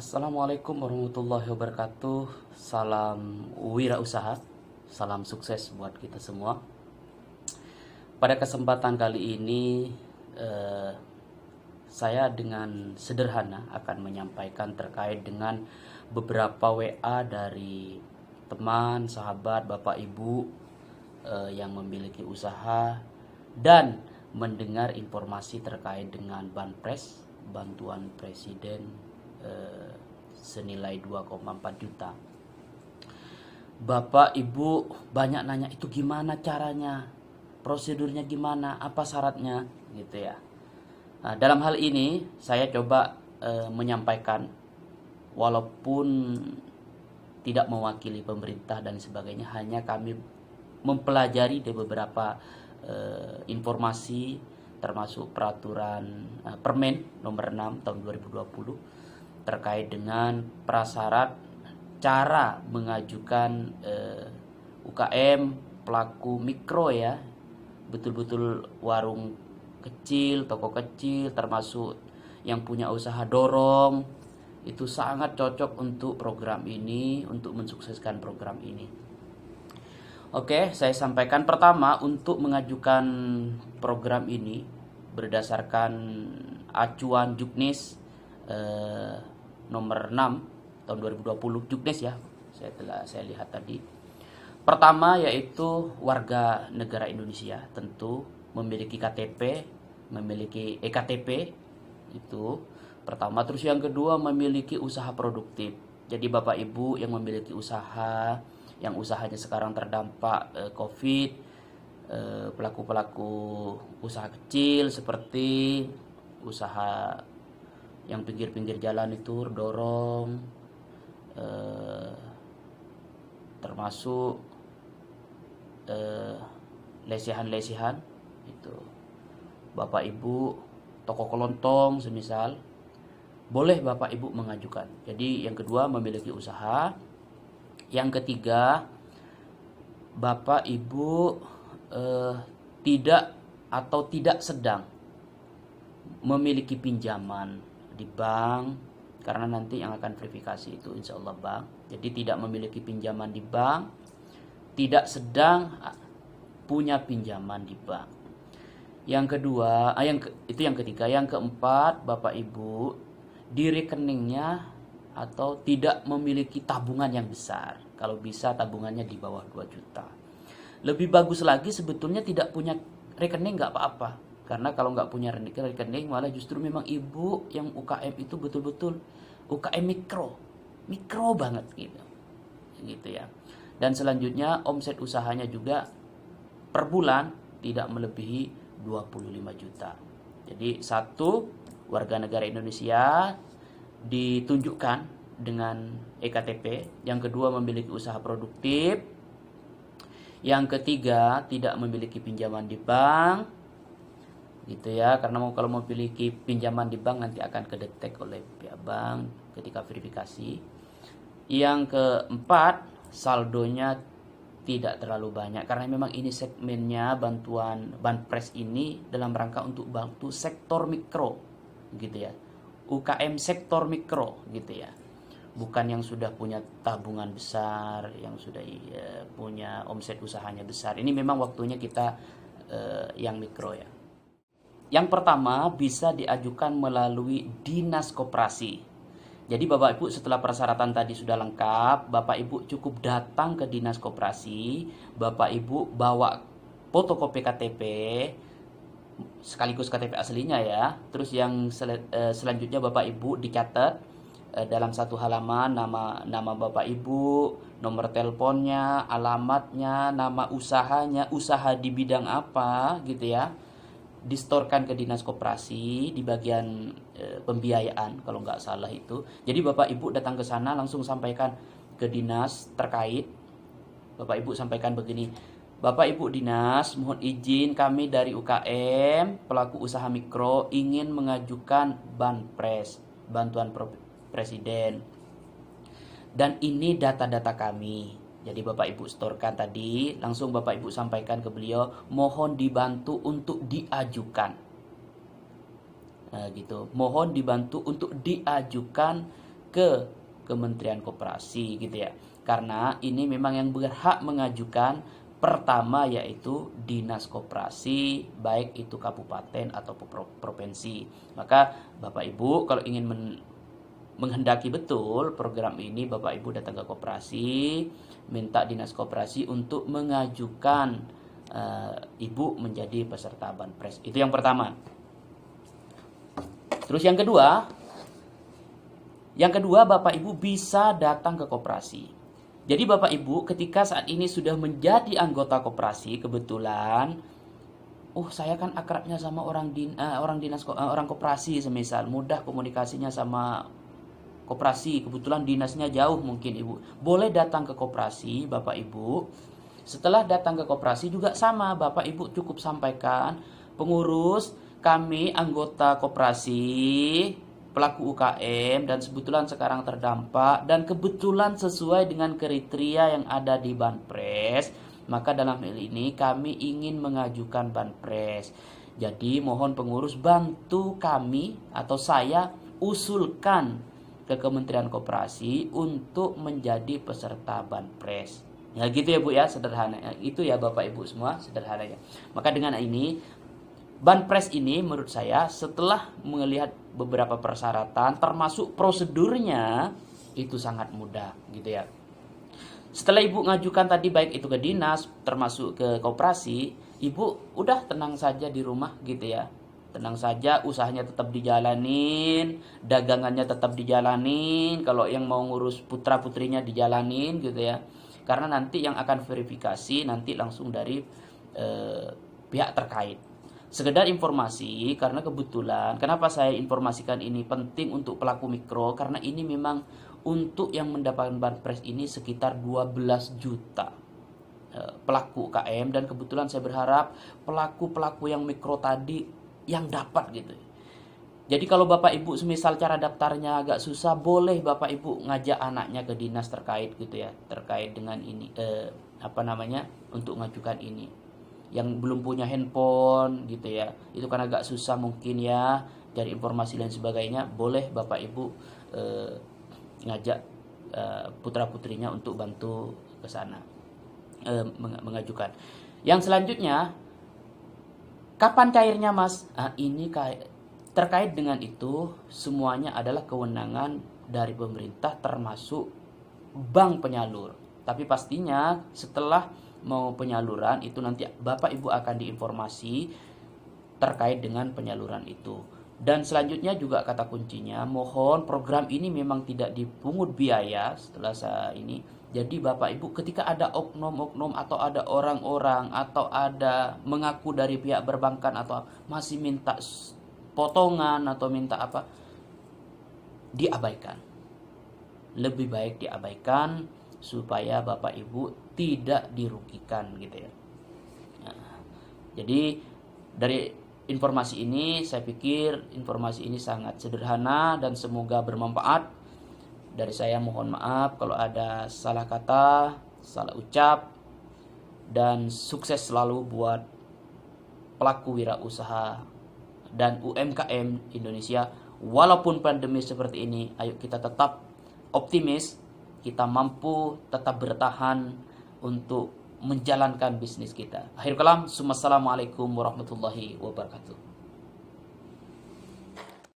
Assalamualaikum warahmatullahi wabarakatuh. Salam wirausaha, salam sukses buat kita semua. Pada kesempatan kali ini saya dengan sederhana akan menyampaikan terkait dengan beberapa WA dari teman, sahabat, bapak, ibu yang memiliki usaha dan mendengar informasi terkait dengan Banpres, bantuan presiden senilai 2,4 juta. Bapak, ibu banyak nanya itu gimana caranya, prosedurnya gimana, apa syaratnya gitu ya. Nah, dalam hal ini saya coba menyampaikan walaupun tidak mewakili pemerintah dan sebagainya, hanya kami mempelajari dari beberapa informasi termasuk peraturan Permen nomor 6 tahun 2020 terkait dengan prasyarat cara mengajukan UKM pelaku mikro ya, betul-betul warung kecil, toko kecil, termasuk yang punya usaha dorong, itu sangat cocok untuk program ini, untuk mensukseskan program ini. Oke, saya sampaikan pertama untuk mengajukan program ini berdasarkan acuan Juknis nomor 6 tahun 2020 Juknis ya. Saya lihat tadi. Pertama yaitu warga negara Indonesia tentu memiliki KTP, memiliki EKTP itu pertama. Terus yang kedua memiliki usaha produktif. Jadi Bapak Ibu yang memiliki usaha, yang usahanya sekarang terdampak COVID, pelaku-pelaku usaha kecil seperti usaha yang pinggir-pinggir jalan itu dorong, termasuk lesehan-lesehan itu. Bapak Ibu toko kelontong semisal, boleh Bapak Ibu mengajukan. Jadi yang kedua memiliki usaha. Yang ketiga, Bapak Ibu tidak sedang memiliki pinjaman di bank, karena nanti yang akan verifikasi itu insya Allah bank. Jadi tidak memiliki pinjaman di bank, tidak sedang punya pinjaman di bank. Yang kedua, itu yang ketiga. Yang keempat, Bapak Ibu di rekeningnya atau tidak memiliki tabungan yang besar. Kalau bisa tabungannya di bawah 2 juta. Lebih bagus lagi sebetulnya tidak punya rekening nggak apa-apa. Karena kalau nggak punya rekening malah justru memang ibu yang UKM itu betul-betul UKM mikro banget gitu ya. Dan selanjutnya omset usahanya juga per bulan tidak melebihi 25 juta. Jadi satu, warga negara Indonesia ditunjukkan dengan EKTP. Yang kedua memiliki usaha produktif. Yang ketiga tidak memiliki pinjaman di bank gitu ya, karena kalau memiliki pinjaman di bank nanti akan kedetek oleh pihak bank ketika verifikasi. Yang keempat, saldonya tidak terlalu banyak karena memang ini segmennya bantuan Banpres ini dalam rangka untuk bantu sektor mikro gitu ya, UKM sektor mikro gitu ya, bukan yang sudah punya tabungan besar, yang sudah punya omset usahanya besar. Ini memang waktunya kita yang mikro ya. Yang pertama bisa diajukan melalui Dinas Koperasi. Jadi Bapak Ibu setelah persyaratan tadi sudah lengkap, Bapak Ibu cukup datang ke Dinas Koperasi, Bapak Ibu bawa fotokopi KTP, sekaligus KTP aslinya ya. Terus yang selanjutnya Bapak Ibu dicatat dalam satu halaman nama Bapak Ibu, nomor teleponnya, alamatnya, nama usahanya, usaha di bidang apa gitu ya. Distorkan ke Dinas Koperasi di bagian pembiayaan kalau nggak salah itu. Jadi Bapak Ibu datang ke sana langsung sampaikan ke dinas terkait. Bapak Ibu sampaikan begini, Bapak Ibu Dinas, mohon izin kami dari UKM pelaku usaha mikro ingin mengajukan Banpres, bantuan presiden. Dan ini data-data kami. Jadi Bapak Ibu setorkan tadi, langsung Bapak Ibu sampaikan ke beliau, mohon dibantu untuk diajukan. Gitu. Mohon dibantu untuk diajukan ke Kementerian Koperasi gitu ya. Karena ini memang yang berhak mengajukan pertama yaitu Dinas Koperasi, baik itu kabupaten atau provinsi. Maka Bapak Ibu kalau ingin menghendaki betul program ini, Bapak Ibu datang ke koperasi, minta Dinas Koperasi untuk mengajukan Ibu menjadi peserta Banpres. Itu yang pertama. Terus yang kedua Bapak Ibu bisa datang ke koperasi. Jadi Bapak Ibu ketika saat ini sudah menjadi anggota koperasi, kebetulan saya kan akrabnya sama orang koperasi, semisal mudah komunikasinya sama koperasi, kebetulan dinasnya jauh mungkin Ibu. Boleh datang ke koperasi Bapak Ibu. Setelah datang ke koperasi juga sama, Bapak Ibu cukup sampaikan, pengurus kami anggota koperasi, pelaku UKM dan kebetulan sekarang terdampak dan kebetulan sesuai dengan kriteria yang ada di Banpres, maka dalam hal ini kami ingin mengajukan Banpres. Jadi mohon pengurus bantu kami atau saya usulkan ke Kementerian Koperasi untuk menjadi peserta Banpres. Ya gitu ya Bu ya, sederhana. Itu ya Bapak Ibu semua, sederhananya. Maka dengan ini Banpres ini menurut saya setelah melihat beberapa persyaratan termasuk prosedurnya itu sangat mudah gitu ya. Setelah Ibu ngajukan tadi baik itu ke dinas termasuk ke koperasi, Ibu udah tenang saja di rumah gitu ya. Tenang saja, usahanya tetap dijalanin, dagangannya tetap dijalanin, kalau yang mau ngurus putra-putrinya dijalanin gitu ya. Karena nanti yang akan verifikasi nanti langsung dari pihak terkait. Sekedar informasi, karena kebetulan, kenapa saya informasikan ini penting untuk pelaku mikro, karena ini memang untuk yang mendapatkan Banpres ini sekitar 12 juta pelaku UKM, dan kebetulan saya berharap pelaku-pelaku yang mikro tadi yang dapat gitu. Jadi kalau Bapak Ibu semisal cara daftarnya agak susah, boleh Bapak Ibu ngajak anaknya ke dinas terkait gitu ya, terkait dengan ini untuk ngajukan ini. Yang belum punya handphone gitu ya, itu kan agak susah mungkin ya cari informasi dan sebagainya, boleh Bapak Ibu ngajak putra-putrinya untuk bantu ke sana mengajukan. Yang selanjutnya, kapan cairnya Mas? Ini terkait dengan itu semuanya adalah kewenangan dari pemerintah termasuk bank penyalur. Tapi pastinya setelah mau penyaluran itu nanti Bapak Ibu akan diinformasi terkait dengan penyaluran itu. Dan selanjutnya juga kata kuncinya, mohon program ini memang tidak dipungut biaya setelah saya ini. Jadi Bapak Ibu ketika ada oknum-oknum atau ada orang-orang atau ada mengaku dari pihak perbankan atau masih minta potongan atau minta apa, diabaikan. Lebih baik diabaikan supaya Bapak Ibu tidak dirugikan gitu ya. Nah, jadi dari informasi ini saya pikir informasi ini sangat sederhana dan semoga bermanfaat. Dari saya mohon maaf kalau ada salah kata, salah ucap, dan sukses selalu buat pelaku wirausaha dan UMKM Indonesia. Walaupun pandemi seperti ini, ayo kita tetap optimis, kita mampu tetap bertahan untuk menjalankan bisnis kita. Akhir kalam, assalamualaikum warahmatullahi wabarakatuh.